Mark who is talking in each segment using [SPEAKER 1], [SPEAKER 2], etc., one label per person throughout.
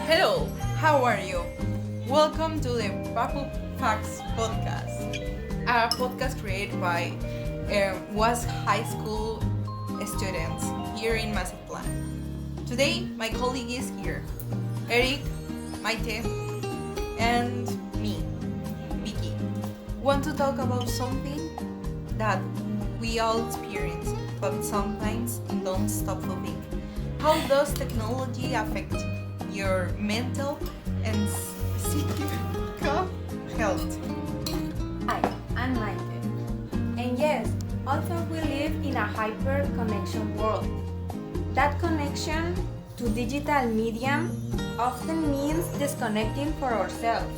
[SPEAKER 1] Hello, how are you? Welcome to the PapuFacts podcast, a podcast created by was high school students here in Mazatlán. Today, my colleague is here, Erick, Mayte, and me, Vicky. Want to talk about something that we all experience, but sometimes don't stop to think. How does technology affect your mental and physical health?
[SPEAKER 2] Hi, I'm Mayte. And yes, although we live in a hyper-connection world, that connection to digital medium often means disconnecting for ourselves.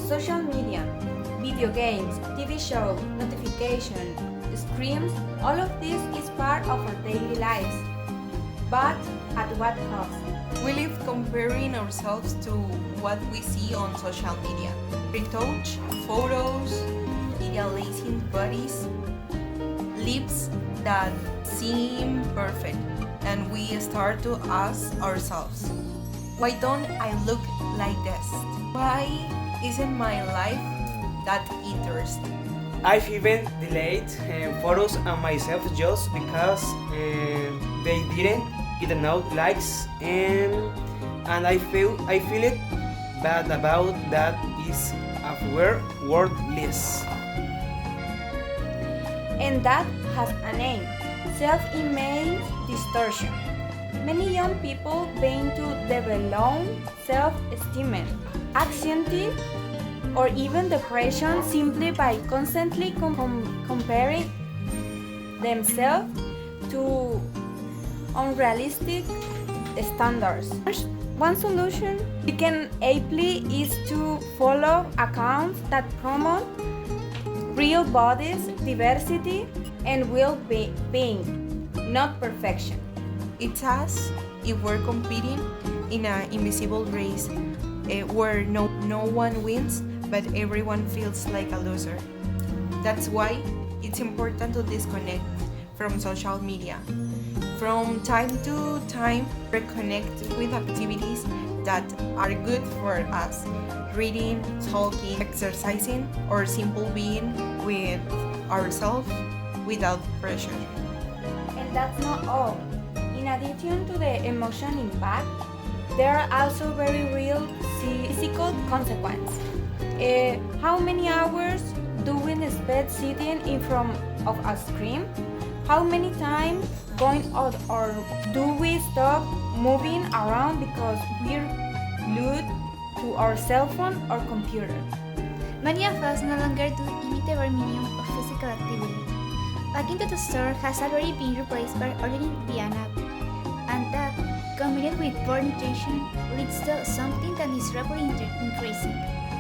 [SPEAKER 2] Social media, video games, TV shows, notifications, screens, all of this is part of our daily lives. But at what cost?
[SPEAKER 1] We live comparing ourselves to what we see on social media. Retouch, photos, idealizing bodies, lips that seem perfect, and we start to ask ourselves, why don't I look like this? Why isn't my life that interesting?
[SPEAKER 3] I've even delayed photos on myself just because they didn't get enough likes, and I feel it bad about that. Is aware worthless.
[SPEAKER 2] And that has a name, self-image distortion. Many young people begin to develop self-esteem, anxiety, or even depression simply by constantly comparing themselves to unrealistic standards. One solution we can apply is to follow accounts that promote real bodies, diversity, and well-being, not perfection.
[SPEAKER 1] It's as if we're competing in an invisible race where no one wins, but everyone feels like a loser. That's why it's important to disconnect from social media. From time to time, reconnect with activities that are good for us. Reading, talking, exercising, or simple being with ourselves without pressure.
[SPEAKER 2] And that's not all. In addition to the emotional impact, there are also very real physical consequences. How many hours do we spend sitting in front of a screen? How many times going out or do we stop moving around because we're glued to our cell phone or computer?
[SPEAKER 4] Many of us no longer do any bare minimum of physical activity. Walking to the store has already been replaced by ordering via an app, and that, combined with poor nutrition, leads to something that is rapidly increasing,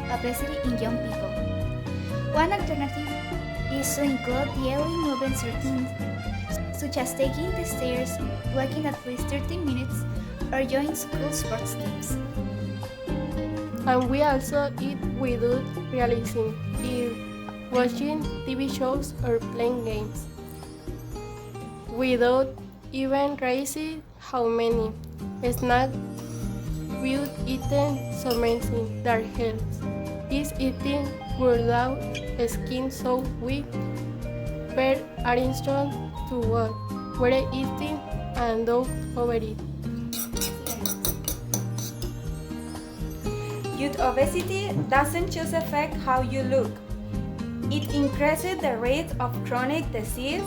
[SPEAKER 4] obesity in young people. One alternative is to include daily movement routines, such as taking the stairs, walking at least 30 minutes, or joining school sports teams.
[SPEAKER 5] And we also eat without realizing it, watching TV shows or playing games, without even realizing how many snacks we've eaten so amazing their health. Is eating without skin so weak, but aren't strong to what we're eating and don't overeat.
[SPEAKER 2] Youth obesity doesn't just affect how you look. It increases the rate of chronic disease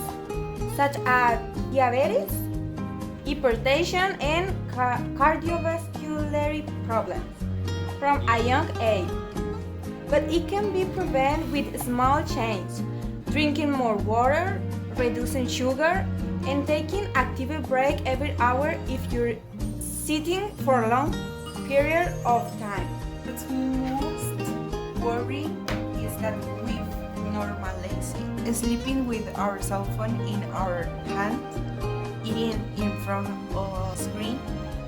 [SPEAKER 2] such as diabetes, hypertension, and cardiovascular problems from a young age. But it can be prevented with small changes, drinking more water, reducing sugar, and taking active break every hour if you're sitting for a long period of time.
[SPEAKER 1] What's most worrying is that we've normalized sleeping with our cell phone in our hand, eating in front of a screen,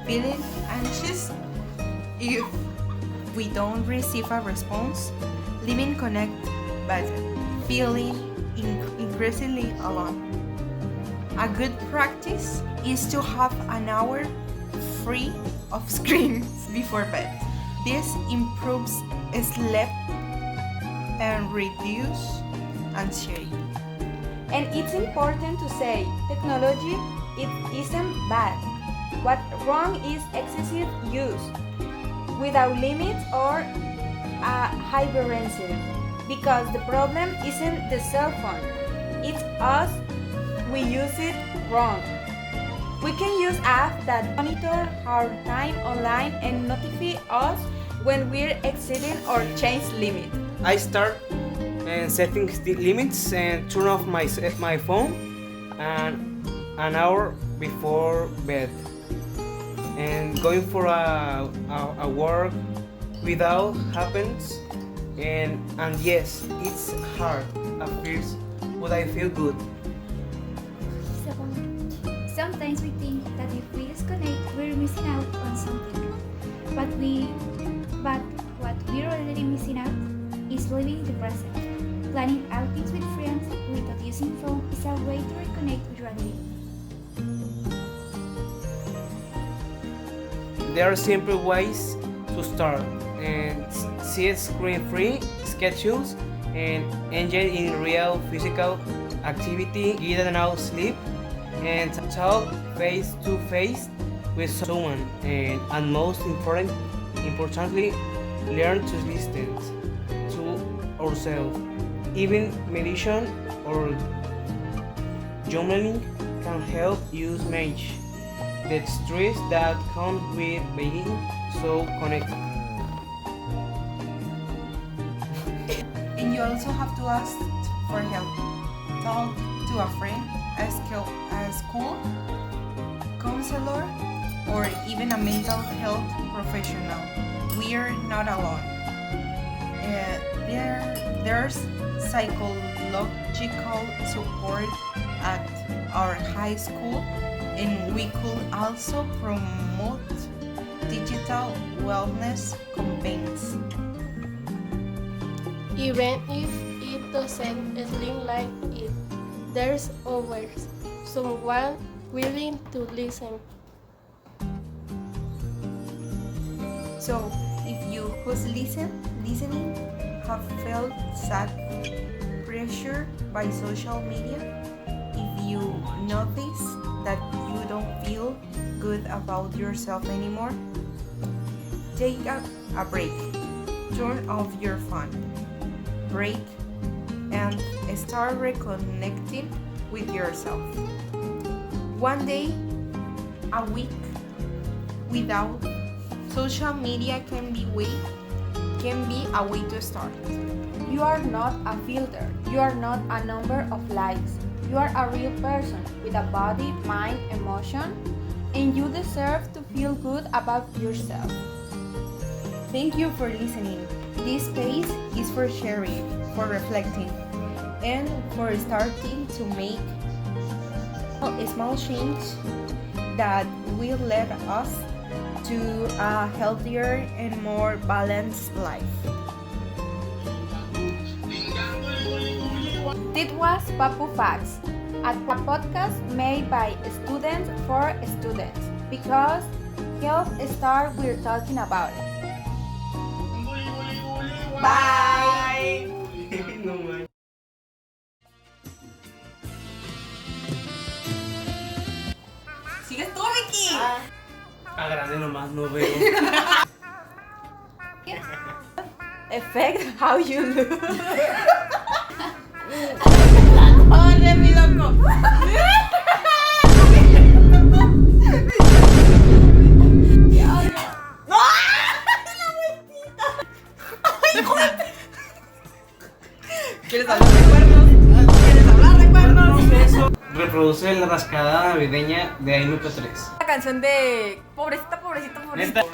[SPEAKER 1] feeling anxious if we don't receive a response, living connected but feeling increasingly alone. A good practice is to have an hour free of screens before bed. This improves sleep and reduce anxiety.
[SPEAKER 2] And it's important to say, technology it isn't bad. What's wrong is excessive use, without limits or hyperensive. Because the problem isn't the cell phone, it's us. We use it wrong. We can use apps that monitor our time online and notify us when we're exceeding or change limit.
[SPEAKER 3] I start setting limits and turn off my phone an hour before bed, and going for a work without happens, and yes, it's hard at first, but I feel good.
[SPEAKER 4] Sometimes we think that if we disconnect, we're missing out on something. But what we're already missing out is living in the present. Planning outings with friends without using phone is a way to reconnect with reality.
[SPEAKER 3] There are simple ways to start, and see screen-free schedules and engage in real physical activity, get enough sleep, and talk face-to-face with someone, and most importantly, learn to listen to ourselves. Even meditation or journaling can help you manage the stress that comes with being so connected.
[SPEAKER 1] And you also have to ask for help. Talk to a friend, a school counselor, or even a mental health professional. We are not alone. There's psychological support at our high school, and we could also promote digital wellness campaigns.
[SPEAKER 5] Even if it doesn't seem like it, there's always someone willing to listen.
[SPEAKER 1] So, if you who's listening have felt sad, pressure by social media, if you notice that you don't feel good about yourself anymore, take a break. Turn off your phone, break, and start reconnecting with yourself. One day a week without social media can be a way to start.
[SPEAKER 2] You are not a filter. You are not a number of likes. You are a real person with a body, mind, emotion, and you deserve to feel good about yourself.
[SPEAKER 1] Thank you for listening. This space is for sharing, for reflecting, and for starting to make a small change that will lead us to a healthier and more balanced life.
[SPEAKER 2] This was PapuFacts, a podcast made by students for students, because health starts we're talking about it.
[SPEAKER 1] Bye! ¿Sigues tú, Vicky?
[SPEAKER 3] A grande nomás no veo.
[SPEAKER 2] Affect how you look.
[SPEAKER 1] ¡Órale, mi loco! ¿Quieres hablar de cuernos? ¿Quieres hablar de cuernos?
[SPEAKER 3] Eso reproduce la rascada navideña de Ainuca 3.
[SPEAKER 2] La canción de pobrecita, pobrecita, pobrecita.
[SPEAKER 3] Neta.